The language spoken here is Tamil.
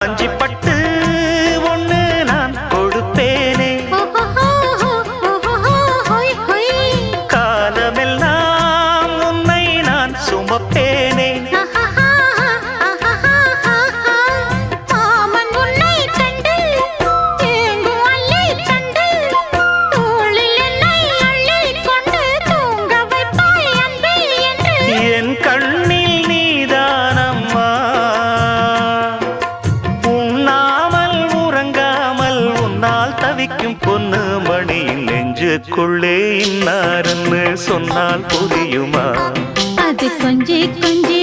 காஞ்சி பட்டு ஒண்ணு நான் கொடுப்பேனே, காலமெல்லாம் உன்னை நான் சுமப்பேனே. என் கண்ணில் நீதானம்மா, உண்ணாமல் உறங்காமல் உன்னால் தவிக்கும் பொண்ணு மணியின் நெஞ்சுக்குள்ளே இன்னாருன்னு சொன்னால் புரியுமா? அது கொஞ்சி கொஞ்சி